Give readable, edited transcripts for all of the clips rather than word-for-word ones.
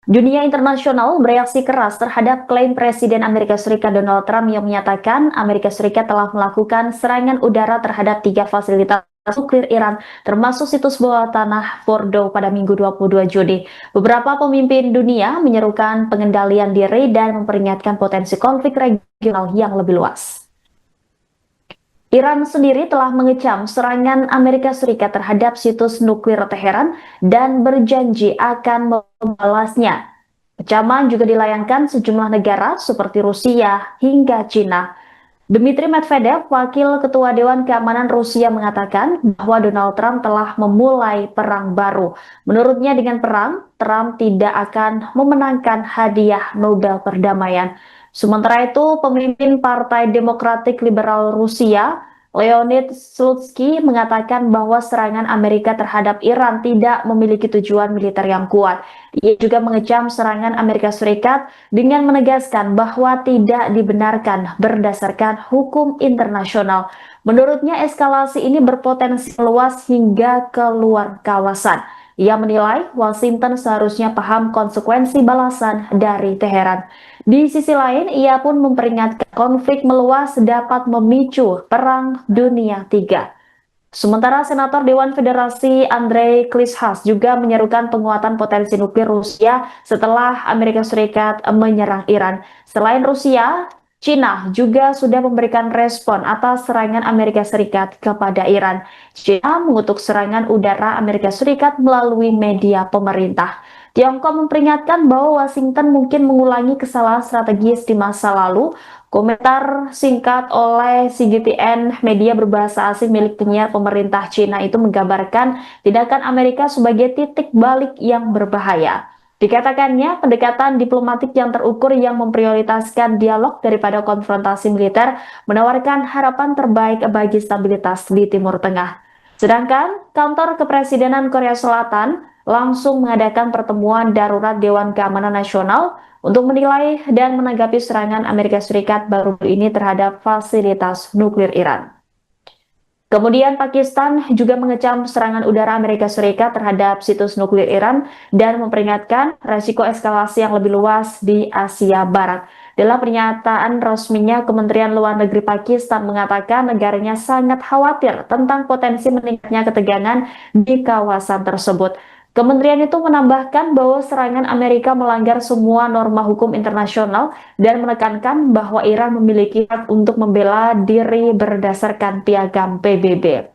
Dunia internasional bereaksi keras terhadap klaim Presiden Amerika Serikat Donald Trump yang menyatakan Amerika Serikat telah melakukan serangan udara terhadap 3 fasilitas nuklir Iran, termasuk situs bawah tanah Fordow pada Minggu 22 Juni. Beberapa pemimpin dunia menyerukan pengendalian diri dan memperingatkan potensi konflik regional yang lebih luas. Iran sendiri telah mengecam serangan Amerika Serikat terhadap situs nuklir Teheran dan berjanji akan membalasnya. Kecaman juga dilayangkan sejumlah negara seperti Rusia hingga Cina. Dmitry Medvedev, Wakil Ketua Dewan Keamanan Rusia, mengatakan bahwa Donald Trump telah memulai perang baru. Menurutnya dengan perang, Trump tidak akan memenangkan hadiah Nobel Perdamaian. Sementara itu, pemimpin Partai Demokratik Liberal Rusia, Leonid Slutsky, mengatakan bahwa serangan Amerika terhadap Iran tidak memiliki tujuan militer yang kuat. Ia juga mengecam serangan Amerika Serikat dengan menegaskan bahwa tidak dibenarkan berdasarkan hukum internasional. Menurutnya, eskalasi ini berpotensi meluas hingga keluar kawasan. Ia menilai Washington seharusnya paham konsekuensi balasan dari Teheran. Di sisi lain, ia pun memperingatkan konflik meluas dapat memicu Perang Dunia III. Sementara Senator Dewan Federasi Andrei Klishas juga menyerukan penguatan potensi nuklir Rusia setelah Amerika Serikat menyerang Iran. Selain Rusia, Cina juga sudah memberikan respon atas serangan Amerika Serikat kepada Iran. Cina mengutuk serangan udara Amerika Serikat melalui media pemerintah. Tiongkok memperingatkan bahwa Washington mungkin mengulangi kesalahan strategis di masa lalu. Komentar singkat oleh CGTN, media berbahasa asing milik penyiar pemerintah Cina, itu menggambarkan tindakan Amerika sebagai titik balik yang berbahaya. Dikatakannya, pendekatan diplomatik yang terukur yang memprioritaskan dialog daripada konfrontasi militer menawarkan harapan terbaik bagi stabilitas di Timur Tengah. Sedangkan kantor kepresidenan Korea Selatan langsung mengadakan pertemuan darurat Dewan Keamanan Nasional untuk menilai dan menanggapi serangan Amerika Serikat baru ini terhadap fasilitas nuklir Iran. Kemudian Pakistan juga mengecam serangan udara Amerika Serikat terhadap situs nuklir Iran dan memperingatkan resiko eskalasi yang lebih luas di Asia Barat. Dalam pernyataan resminya, Kementerian Luar Negeri Pakistan mengatakan negaranya sangat khawatir tentang potensi meningkatnya ketegangan di kawasan tersebut. Kementerian itu menambahkan bahwa serangan Amerika melanggar semua norma hukum internasional dan menekankan bahwa Iran memiliki hak untuk membela diri berdasarkan piagam PBB.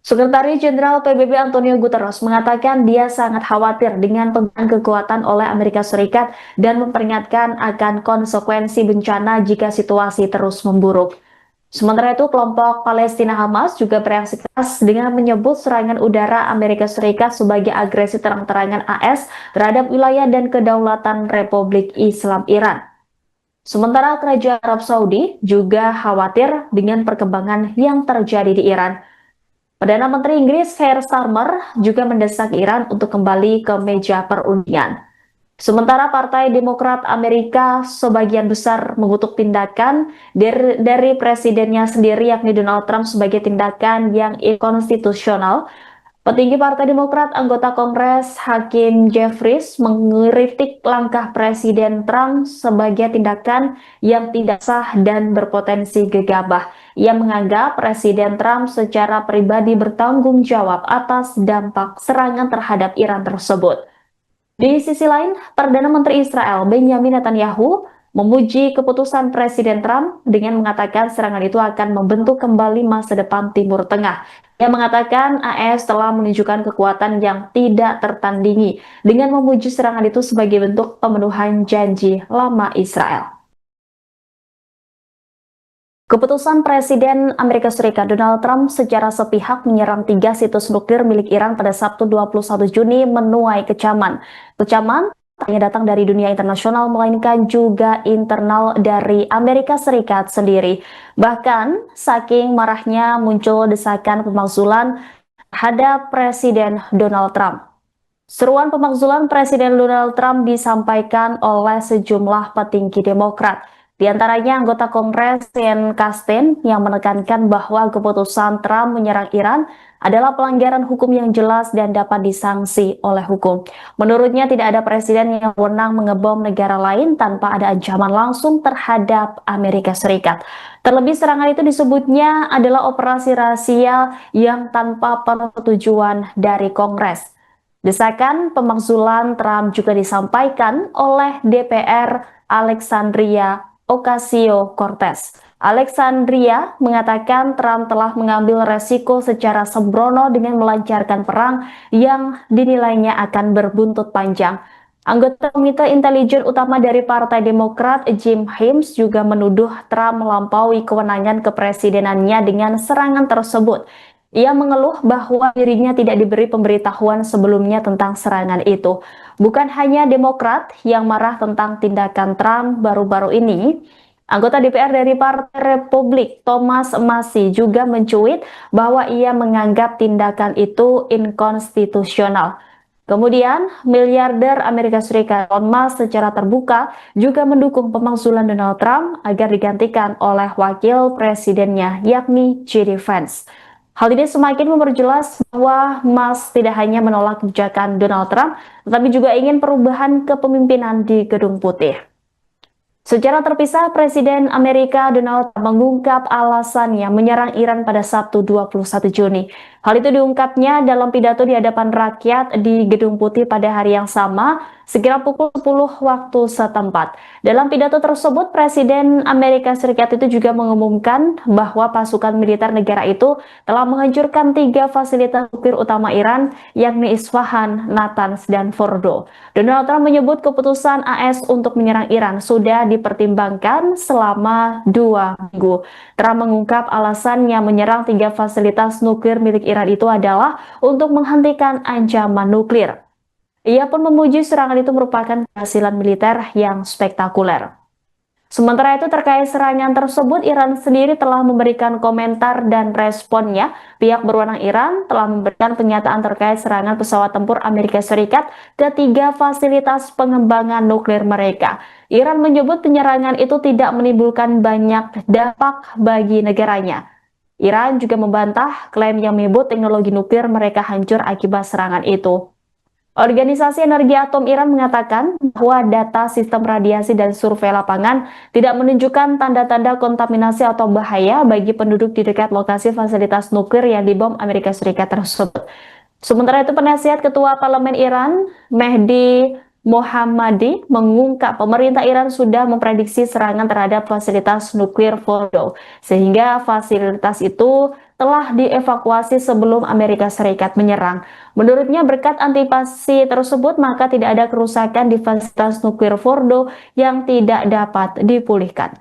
Sekretaris Jenderal PBB Antonio Guterres mengatakan dia sangat khawatir dengan penggunaan kekuatan oleh Amerika Serikat dan memperingatkan akan konsekuensi bencana jika situasi terus memburuk. Sementara itu, kelompok Palestina Hamas juga bereaksi keras dengan menyebut serangan udara Amerika Serikat sebagai agresi terang-terangan AS terhadap wilayah dan kedaulatan Republik Islam Iran. Sementara Kerajaan Arab Saudi juga khawatir dengan perkembangan yang terjadi di Iran. Perdana Menteri Inggris Keir Starmer juga mendesak Iran untuk kembali ke meja perundingan. Sementara Partai Demokrat Amerika sebagian besar mengutuk tindakan dari presidennya sendiri, yakni Donald Trump, sebagai tindakan yang inkonstitusional. Petinggi Partai Demokrat, anggota Kongres Hakim Jeffries, mengkritik langkah Presiden Trump sebagai tindakan yang tidak sah dan berpotensi gegabah. Ia menganggap Presiden Trump secara pribadi bertanggung jawab atas dampak serangan terhadap Iran tersebut. Di sisi lain, Perdana Menteri Israel Benjamin Netanyahu memuji keputusan Presiden Trump dengan mengatakan serangan itu akan membentuk kembali masa depan Timur Tengah. Ia mengatakan AS telah menunjukkan kekuatan yang tidak tertandingi dengan memuji serangan itu sebagai bentuk pemenuhan janji lama Israel. Keputusan Presiden Amerika Serikat Donald Trump secara sepihak menyerang 3 situs nuklir milik Iran pada Sabtu 21 Juni menuai kecaman. Kecaman tak hanya datang dari dunia internasional, melainkan juga internal dari Amerika Serikat sendiri. Bahkan, saking marahnya muncul desakan pemakzulan terhadap Presiden Donald Trump. Seruan pemakzulan Presiden Donald Trump disampaikan oleh sejumlah petinggi Demokrat. Di antaranya anggota Kongres Sean Casten yang menekankan bahwa keputusan Trump menyerang Iran adalah pelanggaran hukum yang jelas dan dapat disanksi oleh hukum. Menurutnya tidak ada presiden yang wewenang mengebom negara lain tanpa ada ancaman langsung terhadap Amerika Serikat. Terlebih serangan itu disebutnya adalah operasi rahasia yang tanpa persetujuan dari Kongres. Desakan pemakzulan Trump juga disampaikan oleh DPR Alexandria Ocasio-Cortez. Alexandria mengatakan Trump telah mengambil resiko secara sembrono dengan melancarkan perang yang dinilainya akan berbuntut panjang. Anggota Komite Intelijen Utama dari Partai Demokrat, Jim Himes, juga menuduh Trump melampaui kewenangan kepresidenannya dengan serangan tersebut. Ia mengeluh bahwa dirinya tidak diberi pemberitahuan sebelumnya tentang serangan itu. Bukan hanya Demokrat yang marah tentang tindakan Trump baru-baru ini, anggota DPR dari Partai Republik, Thomas Massie, juga mencuit bahwa ia menganggap tindakan itu inkonstitusional. Kemudian, miliarder Amerika Serikat Elon Musk secara terbuka juga mendukung pemakzulan Donald Trump agar digantikan oleh wakil presidennya, yakni JD Vance. Hal ini semakin memperjelas bahwa Musk tidak hanya menolak kebijakan Donald Trump, tetapi juga ingin perubahan kepemimpinan di Gedung Putih. Secara terpisah, Presiden Amerika Donald Trump mengungkap alasannya menyerang Iran pada Sabtu 21 Juni. Hal itu diungkapnya dalam pidato di hadapan rakyat di Gedung Putih pada hari yang sama, sekira pukul 10 waktu setempat. Dalam pidato tersebut, Presiden Amerika Serikat itu juga mengumumkan bahwa pasukan militer negara itu telah menghancurkan 3 fasilitas nuklir utama Iran, yakni Isfahan, Natanz, dan Fordo. Donald Trump menyebut keputusan AS untuk menyerang Iran sudah dipertimbangkan selama 2 minggu. Trump mengungkap alasannya menyerang 3 fasilitas nuklir milik Iran itu adalah untuk menghentikan ancaman nuklir. Ia pun memuji serangan itu merupakan keberhasilan militer yang spektakuler. Sementara itu terkait serangan tersebut, Iran sendiri telah memberikan komentar dan responnya. Pihak berwenang Iran telah memberikan pernyataan terkait serangan pesawat tempur Amerika Serikat ke 3 fasilitas pengembangan nuklir mereka. Iran menyebut penyerangan itu tidak menimbulkan banyak dampak bagi negaranya. Iran juga membantah klaim yang menyebut teknologi nuklir mereka hancur akibat serangan itu. Organisasi Energi Atom Iran mengatakan bahwa data sistem radiasi dan survei lapangan tidak menunjukkan tanda-tanda kontaminasi atau bahaya bagi penduduk di dekat lokasi fasilitas nuklir yang dibom Amerika Serikat tersebut. Sementara itu, penasihat Ketua Parlemen Iran, Mehdi Mohammadi, mengungkap pemerintah Iran sudah memprediksi serangan terhadap fasilitas nuklir Fordo, sehingga fasilitas itu telah dievakuasi sebelum Amerika Serikat menyerang. Menurutnya, berkat antisipasi tersebut, maka tidak ada kerusakan di fasilitas nuklir Fordo yang tidak dapat dipulihkan.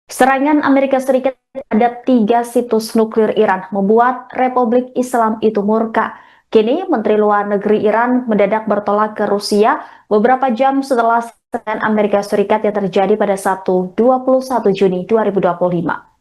Serangan Amerika Serikat terhadap 3 situs nuklir Iran membuat Republik Islam itu murka. Kini, Menteri Luar Negeri Iran mendadak bertolak ke Rusia beberapa jam setelah serangan Amerika Serikat yang terjadi pada Sabtu 21 Juni 2025.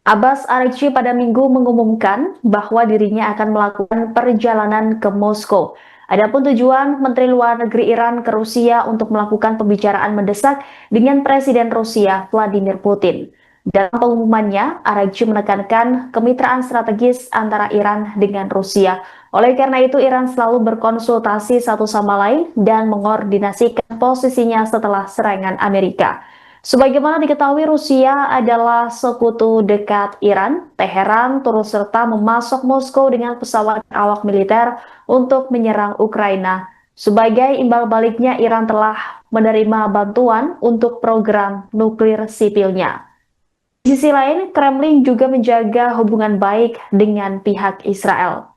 Abbas Araghchi pada Minggu mengumumkan bahwa dirinya akan melakukan perjalanan ke Moskow. Adapun tujuan Menteri Luar Negeri Iran ke Rusia untuk melakukan pembicaraan mendesak dengan Presiden Rusia Vladimir Putin. Dalam pengumumannya, Araghchi menekankan kemitraan strategis antara Iran dengan Rusia. Oleh karena itu, Iran selalu berkonsultasi satu sama lain dan mengordinasikan posisinya setelah serangan Amerika. Sebagaimana diketahui, Rusia adalah sekutu dekat Iran. Teheran turut serta memasok Moskow dengan pesawat awak militer untuk menyerang Ukraina. Sebagai imbal baliknya, Iran telah menerima bantuan untuk program nuklir sipilnya. Di sisi lain, Kremlin juga menjaga hubungan baik dengan pihak Israel.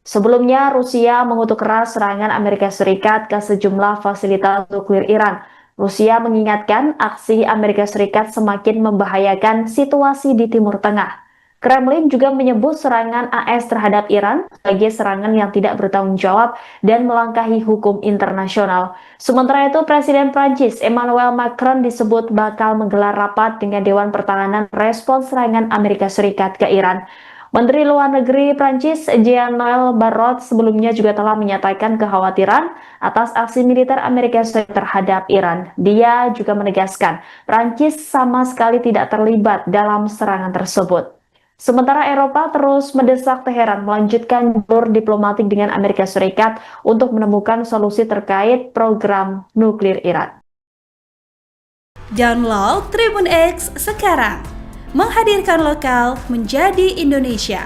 Sebelumnya, Rusia mengutuk keras serangan Amerika Serikat ke sejumlah fasilitas nuklir Iran. Rusia mengingatkan aksi Amerika Serikat semakin membahayakan situasi di Timur Tengah. Kremlin juga menyebut serangan AS terhadap Iran sebagai serangan yang tidak bertanggung jawab dan melangkahi hukum internasional. Sementara itu, Presiden Prancis Emmanuel Macron disebut bakal menggelar rapat dengan Dewan Pertahanan respons serangan Amerika Serikat ke Iran. Menteri Luar Negeri Prancis Jean-Noël Barrot sebelumnya juga telah menyatakan kekhawatiran atas aksi militer Amerika Serikat terhadap Iran. Dia juga menegaskan Prancis sama sekali tidak terlibat dalam serangan tersebut. Sementara Eropa terus mendesak Teheran melanjutkan jalur diplomatik dengan Amerika Serikat untuk menemukan solusi terkait program nuklir Iran. Download Tribun X sekarang, menghadirkan lokal menjadi Indonesia.